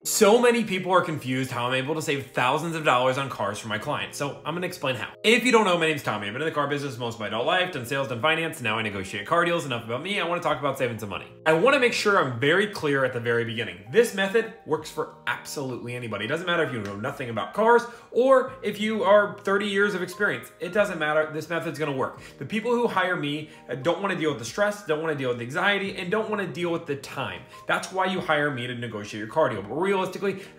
So many people are confused how I'm able to save thousands of dollars on cars for my clients, so I'm gonna explain how. If you don't know, my name's Tommy. I've been in the car business most of my adult life, done sales, done finance, now I negotiate car deals. Enough about me, I wanna talk about saving some money. I wanna make sure I'm very clear at the very beginning. This method works for absolutely anybody. It doesn't matter if you know nothing about cars or if you are 30 years of experience. It doesn't matter, this method's gonna work. The people who hire me don't wanna deal with the stress, don't wanna deal with the anxiety, and don't wanna deal with the time. That's why you hire me to negotiate your car deal. But realistically,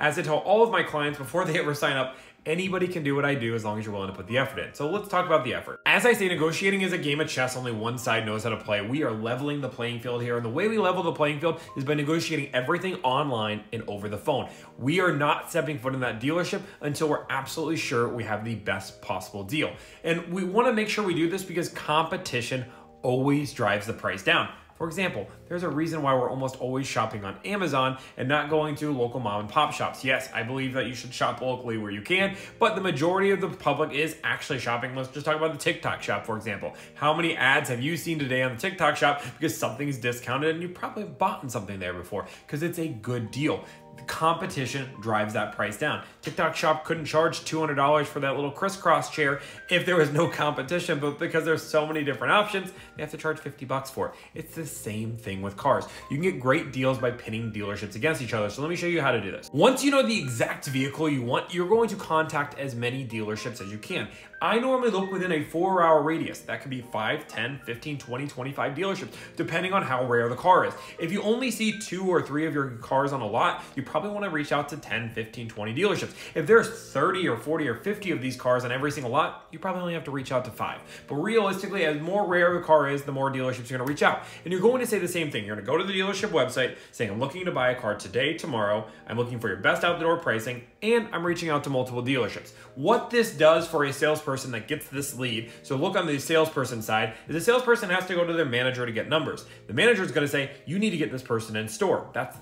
as I tell all of my clients before they ever sign up, anybody can do what I do as long as you're willing to put the effort in. So let's talk about the effort. As I say, negotiating is a game of chess. Only one side knows how to play. We are leveling the playing field here. And the way we level the playing field is by negotiating everything online and over the phone. We are not stepping foot in that dealership until we're absolutely sure we have the best possible deal. And we want to make sure we do this because competition always drives the price down. For example, there's a reason why we're almost always shopping on Amazon and not going to local mom and pop shops. Yes, I believe that you should shop locally where you can, but the majority of the public is actually shopping. Let's just talk about the TikTok shop, for example. How many ads have you seen today on the TikTok shop because something's discounted and you probably have bought something there before because it's a good deal. The competition drives that price down. TikTok shop couldn't charge $200 for that little crisscross chair if there was no competition, but because there's so many different options, they have to charge 50 bucks for it. It's the same thing with cars. You can get great deals by pitting dealerships against each other. So let me show you how to do this. Once you know the exact vehicle you want, you're going to contact as many dealerships as you can. I normally look within a 4-hour radius. That could be 5, 10, 15, 20, 25 dealerships, depending on how rare the car is. If you only see 2 or 3 of your cars on a lot, you probably want to reach out to 10, 15, 20 dealerships. If there's 30 or 40 or 50 of these cars on every single lot, you probably only have to reach out to 5. But realistically, as more rare the car is, the more dealerships you're going to reach out. And you're going to say the same thing. You're going to go to the dealership website saying, I'm looking to buy a car today, tomorrow. I'm looking for your best out-the-door pricing, and I'm reaching out to multiple dealerships. What this does for a salesperson that gets this lead, so look on the salesperson side, is the salesperson has to go to their manager to get numbers. The manager is going to say, you need to get this person in store. That's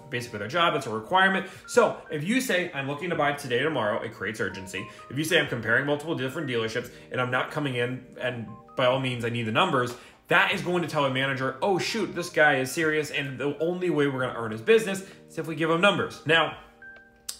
basically their job. That's a requirement. So if you say, I'm looking to buy today, tomorrow, it creates urgency. If you say, I'm comparing multiple different dealerships and I'm not coming in and by all means, I need the numbers, that is going to tell a manager, oh shoot, this guy is serious and the only way we're going to earn his business is if we give him numbers. Now,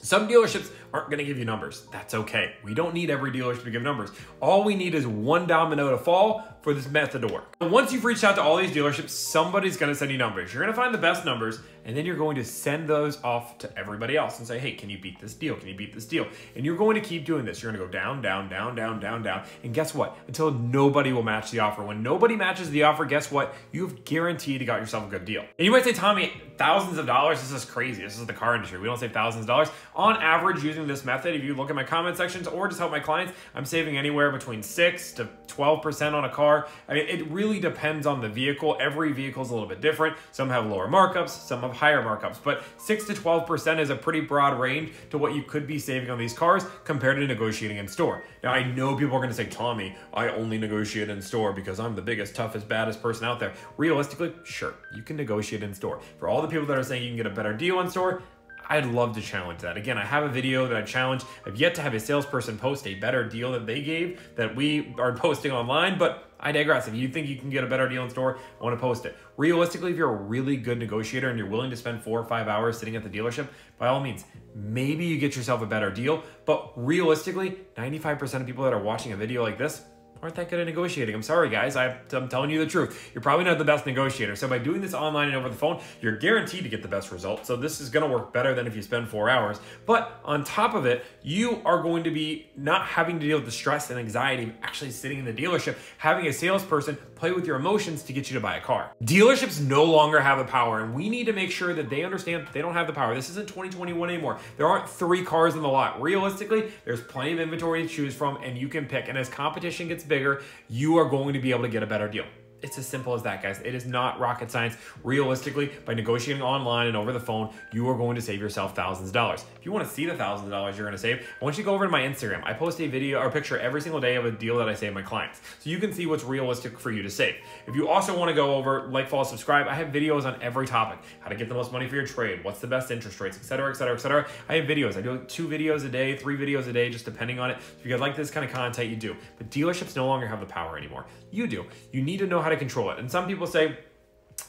some dealerships aren't going to give you numbers. That's okay. We don't need every dealership to give numbers. All we need is one domino to fall for this method to work. And once you've reached out to all these dealerships, somebody's going to send you numbers. You're going to find the best numbers, and then you're going to send those off to everybody else and say, hey, can you beat this deal? Can you beat this deal? And you're going to keep doing this. You're going to go down, down, down, down, down, down. And guess what? Until nobody will match the offer. When nobody matches the offer, guess what? You've guaranteed you got yourself a good deal. And you might say, Tommy, thousands of dollars, this is crazy. This is the car industry. We don't save thousands of dollars. On average, using this method, if you look at my comment sections or just help my clients, I'm saving anywhere between 6 to 12% on a car. I mean, it really depends on the vehicle. Every vehicle is a little bit different. Some have lower markups, some have higher markups, but 6 to 12% is a pretty broad range to what you could be saving on these cars compared to negotiating in store. Now, I know people are going to say, Tommy, I only negotiate in store because I'm the biggest, toughest, baddest person out there. Realistically, sure, you can negotiate in store. For all the people that are saying you can get a better deal in store, I'd love to challenge that. Again, I have a video that I challenge. I've yet to have a salesperson post a better deal that they gave that we are posting online, but I digress. If you think you can get a better deal in store, I want to post it. Realistically, if you're a really good negotiator and you're willing to spend 4 or 5 hours sitting at the dealership, by all means, maybe you get yourself a better deal. But realistically, 95% of people that are watching a video like this aren't that good at negotiating. I'm sorry, guys. I'm telling you the truth. You're probably not the best negotiator. So by doing this online and over the phone, you're guaranteed to get the best result. So this is going to work better than if you spend 4 hours. But on top of it, you are going to be not having to deal with the stress and anxiety of actually sitting in the dealership, having a salesperson play with your emotions to get you to buy a car. Dealerships no longer have the power, and we need to make sure that they understand they don't have the power. This isn't 2021 anymore. There aren't 3 cars in the lot. Realistically, there's plenty of inventory to choose from, and you can pick. And as competition gets bigger, you are going to be able to get a better deal. It's as simple as that, guys. It is not rocket science. Realistically, by negotiating online and over the phone, you are going to save yourself thousands of dollars. If you want to see the thousands of dollars you're going to save, I want you to go over to my Instagram. I post a video or picture every single day of a deal that I save my clients. So you can see what's realistic for you to save. If you also want to go over, like, follow, subscribe, I have videos on every topic. How to get the most money for your trade, what's the best interest rates, etc., etc., etc. I have videos. I do 2 videos a day, 3 videos a day, just depending on it. If you like this kind of content, you do. But dealerships no longer have the power anymore. You do. You need to know how to control it. And some people say,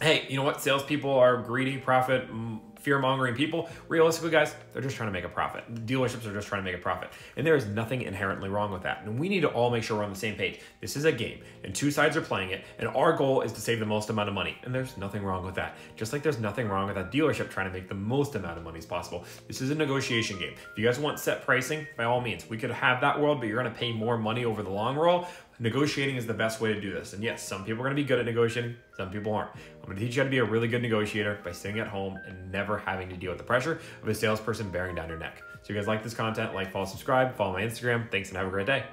hey, you know what? Salespeople are greedy, profit, fear-mongering people. Realistically, guys, they're just trying to make a profit. Dealerships are just trying to make a profit. And there is nothing inherently wrong with that. And we need to all make sure we're on the same page. This is a game, and two sides are playing it, and our goal is to save the most amount of money. And there's nothing wrong with that. Just like there's nothing wrong with a dealership trying to make the most amount of money as possible. This is a negotiation game. If you guys want set pricing, by all means, we could have that world, but you're gonna pay more money over the long haul. Negotiating is the best way to do this. And yes, some people are gonna be good at negotiating, some people aren't. I'm gonna teach you how to be a really good negotiator by sitting at home and never having to deal with the pressure of a salesperson bearing down your neck. So if you guys like this content, like, follow, subscribe, follow my Instagram. Thanks and have a great day.